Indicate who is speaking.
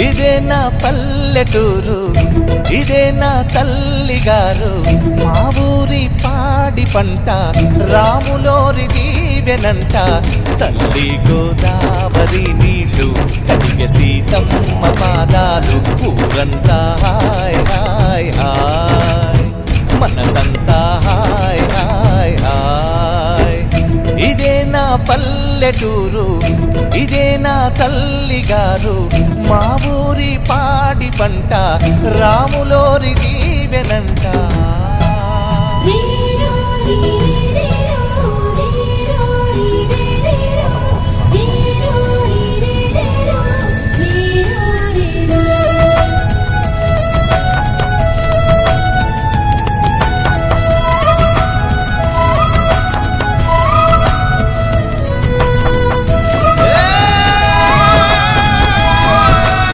Speaker 1: ఇదే నా పల్లెటూరు, ఇదే నా తల్లిగారు. మా ఊరి పాడి పంట రాములోరి దీవెనంట. తల్లి గోదావరి నీళ్ళు కడిగ సీతమ్మ పాదాలు. ఊరంతా హాయ్ హాయ్ హాయ్, మనసంతా హాయ్ హాయ్ హాయ్. ఇదే నా పల్లెటూరు, ఇదే నా తల్లిగారు. మా ఊరి పాడి పంట రాములో